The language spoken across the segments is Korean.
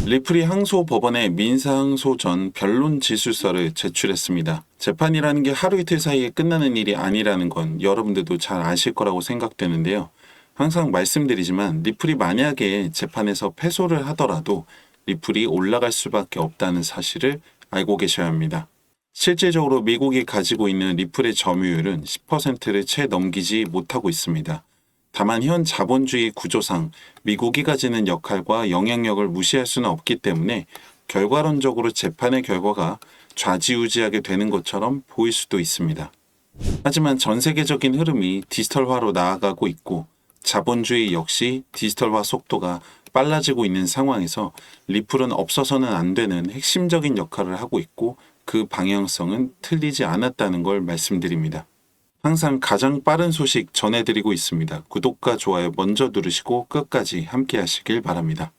리플이 항소법원에 민사항소 전 변론 지술서를 제출했습니다. 재판이라는 게 하루 이틀 사이에 끝나는 일이 아니라는 건 여러분들도 잘 아실 거라고 생각되는데요. 항상 말씀드리지만 리플이 만약에 재판에서 패소를 하더라도 리플이 올라갈 수밖에 없다는 사실을 알고 계셔야 합니다. 실질적으로 미국이 가지고 있는 리플의 점유율은 10%를 채 넘기지 못하고 있습니다. 다만 현 자본주의 구조상 미국이 가지는 역할과 영향력을 무시할 수는 없기 때문에 결과론적으로 재판의 결과가 좌지우지하게 되는 것처럼 보일 수도 있습니다. 하지만 전 세계적인 흐름이 디지털화로 나아가고 있고 자본주의 역시 디지털화 속도가 빨라지고 있는 상황에서 리플은 없어서는 안 되는 핵심적인 역할을 하고 있고 그 방향성은 틀리지 않았다는 걸 말씀드립니다. 항상 가장 빠른 소식 전해드리고 있습니다. 구독과 좋아요 먼저 누르시고 끝까지 함께 하시길 바랍니다.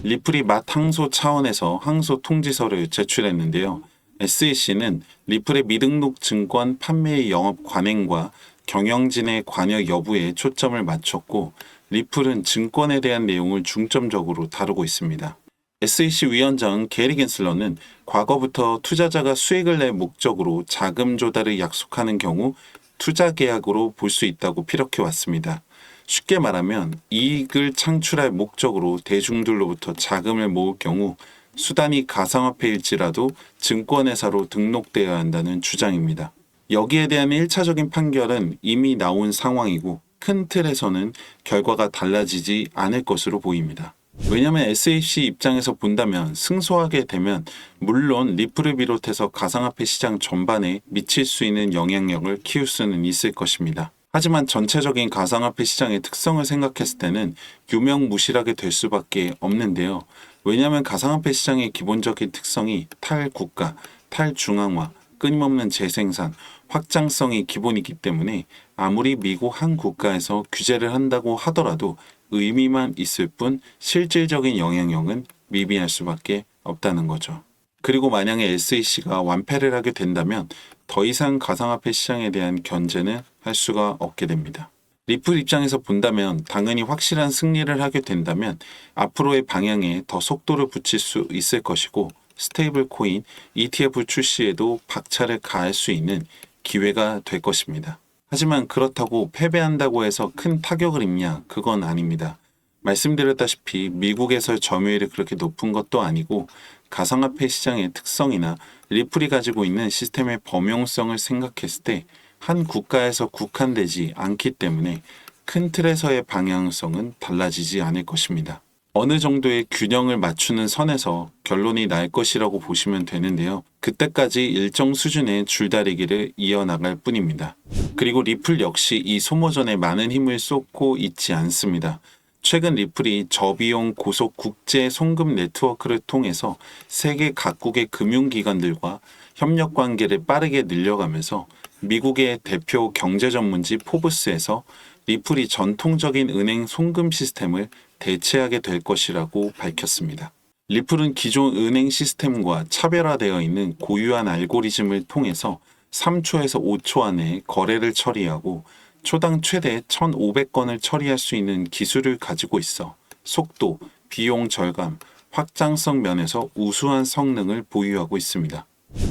리플이 맞항소 차원에서 항소 통지서를 제출했는데요. SEC는 리플의 미등록 증권 판매의 영업 관행과 경영진의 관여 여부에 초점을 맞췄고 리플은 증권에 대한 내용을 중점적으로 다루고 있습니다. SEC 위원장 게리 겐슬러는 과거부터 투자자가 수익을 낼 목적으로 자금 조달을 약속하는 경우 투자 계약으로 볼 수 있다고 피력해 왔습니다. 쉽게 말하면 이익을 창출할 목적으로 대중들로부터 자금을 모을 경우 수단이 가상화폐일지라도 증권회사로 등록되어야 한다는 주장입니다. 여기에 대한 1차적인 판결은 이미 나온 상황이고 큰 틀에서는 결과가 달라지지 않을 것으로 보입니다. 왜냐하면 SEC 입장에서 본다면 승소하게 되면 물론 리플을 비롯해서 가상화폐 시장 전반에 미칠 수 있는 영향력을 키울 수는 있을 것입니다. 하지만 전체적인 가상화폐 시장의 특성을 생각했을 때는 유명무실하게 될 수밖에 없는데요. 왜냐하면 가상화폐 시장의 기본적인 특성이 탈국가, 탈중앙화, 끊임없는 재생산, 확장성이 기본이기 때문에 아무리 미국 한 국가에서 규제를 한다고 하더라도 의미만 있을 뿐 실질적인 영향력은 미비할 수밖에 없다는 거죠. 그리고 만약에 SEC가 완패를 하게 된다면 더 이상 가상화폐 시장에 대한 견제는 할 수가 없게 됩니다. 리플 입장에서 본다면 당연히 확실한 승리를 하게 된다면 앞으로의 방향에 더 속도를 붙일 수 있을 것이고 스테이블 코인, ETF 출시에도 박차를 가할 수 있는 기회가 될 것입니다. 하지만 그렇다고 패배한다고 해서 큰 타격을 입냐? 그건 아닙니다. 말씀드렸다시피 미국에서의 점유율이 그렇게 높은 것도 아니고 가상화폐 시장의 특성이나 리플이 가지고 있는 시스템의 범용성을 생각했을 때 한 국가에서 국한되지 않기 때문에 큰 틀에서의 방향성은 달라지지 않을 것입니다. 어느 정도의 균형을 맞추는 선에서 결론이 날 것이라고 보시면 되는데요. 그때까지 일정 수준의 줄다리기를 이어나갈 뿐입니다. 그리고 리플 역시 이 소모전에 많은 힘을 쏟고 있지 않습니다. 최근 리플이 저비용 고속 국제 송금 네트워크를 통해서 세계 각국의 금융기관들과 협력 관계를 빠르게 늘려가면서 미국의 대표 경제 전문지 포브스에서 리플이 전통적인 은행 송금 시스템을 대체하게 될 것이라고 밝혔습니다. 리플은 기존 은행 시스템과 차별화되어 있는 고유한 알고리즘을 통해서 3초에서 5초 안에 거래를 처리하고 초당 최대 1,500건을 처리할 수 있는 기술을 가지고 있어 속도, 비용 절감, 확장성 면에서 우수한 성능을 보유하고 있습니다.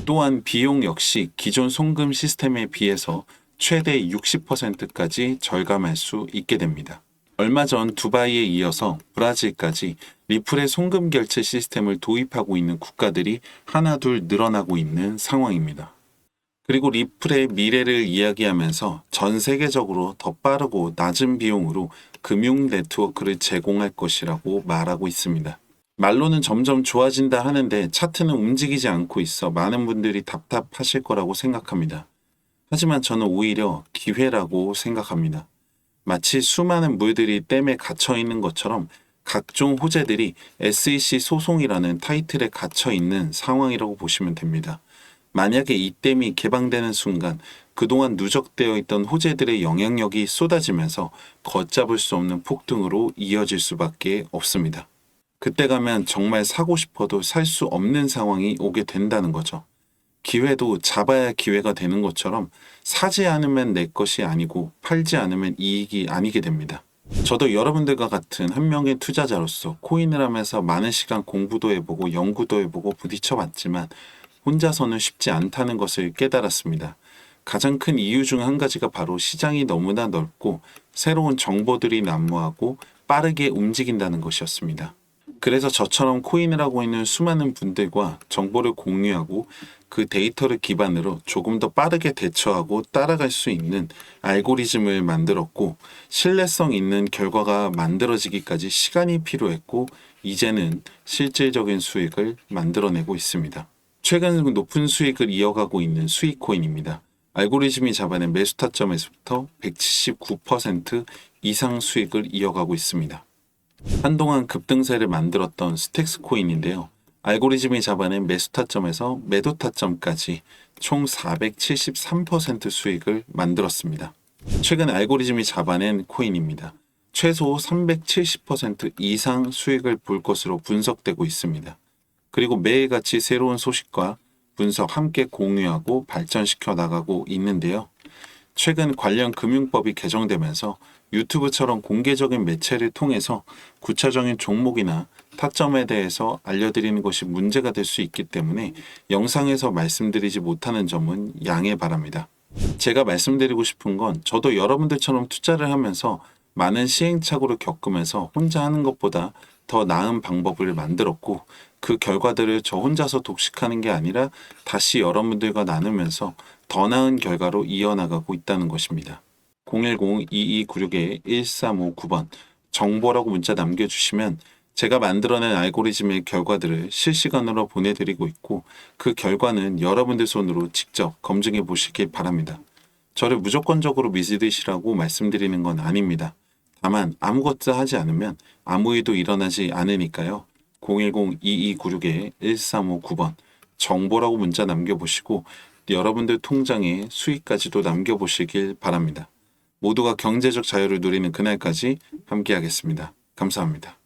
또한 비용 역시 기존 송금 시스템에 비해서 최대 60%까지 절감할 수 있게 됩니다. 얼마 전 두바이에 이어서 브라질까지 리플의 송금 결제 시스템을 도입하고 있는 국가들이 하나둘 늘어나고 있는 상황입니다. 그리고 리플의 미래를 이야기하면서 전 세계적으로 더 빠르고 낮은 비용으로 금융 네트워크를 제공할 것이라고 말하고 있습니다. 말로는 점점 좋아진다 하는데 차트는 움직이지 않고 있어 많은 분들이 답답하실 거라고 생각합니다. 하지만 저는 오히려 기회라고 생각합니다. 마치 수많은 물들이 댐에 갇혀 있는 것처럼 각종 호재들이 SEC 소송이라는 타이틀에 갇혀 있는 상황이라고 보시면 됩니다. 만약에 이 댐이 개방되는 순간 그동안 누적되어 있던 호재들의 영향력이 쏟아지면서 걷잡을 수 없는 폭등으로 이어질 수밖에 없습니다. 그때 가면 정말 사고 싶어도 살 수 없는 상황이 오게 된다는 거죠. 기회도 잡아야 기회가 되는 것처럼 사지 않으면 내 것이 아니고 팔지 않으면 이익이 아니게 됩니다. 저도 여러분들과 같은 한 명의 투자자로서 코인을 하면서 많은 시간 공부도 해보고 연구도 해보고 부딪혀봤지만 혼자서는 쉽지 않다는 것을 깨달았습니다. 가장 큰 이유 중 한 가지가 바로 시장이 너무나 넓고 새로운 정보들이 난무하고 빠르게 움직인다는 것이었습니다. 그래서 저처럼 코인을 하고 있는 수많은 분들과 정보를 공유하고 그 데이터를 기반으로 조금 더 빠르게 대처하고 따라갈 수 있는 알고리즘을 만들었고, 신뢰성 있는 결과가 만들어지기까지 시간이 필요했고 이제는 실질적인 수익을 만들어내고 있습니다. 최근 높은 수익을 이어가고 있는 수익코인입니다. 알고리즘이 잡아낸 매수 타점에서부터 179% 이상 수익을 이어가고 있습니다. 한동안 급등세를 만들었던 스택스 코인인데요. 알고리즘이 잡아낸 매수 타점에서 매도 타점까지 총 473% 수익을 만들었습니다. 최근 알고리즘이 잡아낸 코인입니다. 최소 370% 이상 수익을 볼 것으로 분석되고 있습니다. 그리고 매일같이 새로운 소식과 분석 함께 공유하고 발전시켜 나가고 있는데요. 최근 관련 금융법이 개정되면서 유튜브처럼 공개적인 매체를 통해서 구체적인 종목이나 타점에 대해서 알려드리는 것이 문제가 될 수 있기 때문에 영상에서 말씀드리지 못하는 점은 양해 바랍니다. 제가 말씀드리고 싶은 건 저도 여러분들처럼 투자를 하면서 많은 시행착오를 겪으면서 혼자 하는 것보다 더 나은 방법을 만들었고, 그 결과들을 저 혼자서 독식하는 게 아니라 다시 여러분들과 나누면서 더 나은 결과로 이어나가고 있다는 것입니다. 010-2296-1359번 정보라고 문자 남겨주시면 제가 만들어낸 알고리즘의 결과들을 실시간으로 보내드리고 있고, 그 결과는 여러분들 손으로 직접 검증해 보시길 바랍니다. 저를 무조건적으로 믿으시라고 말씀드리는 건 아닙니다. 다만 아무것도 하지 않으면 아무 일도 일어나지 않으니까요. 010-2296-1359번 정보라고 문자 남겨보시고 여러분들 통장에 수익까지도 남겨보시길 바랍니다. 모두가 경제적 자유를 누리는 그날까지 함께하겠습니다. 감사합니다.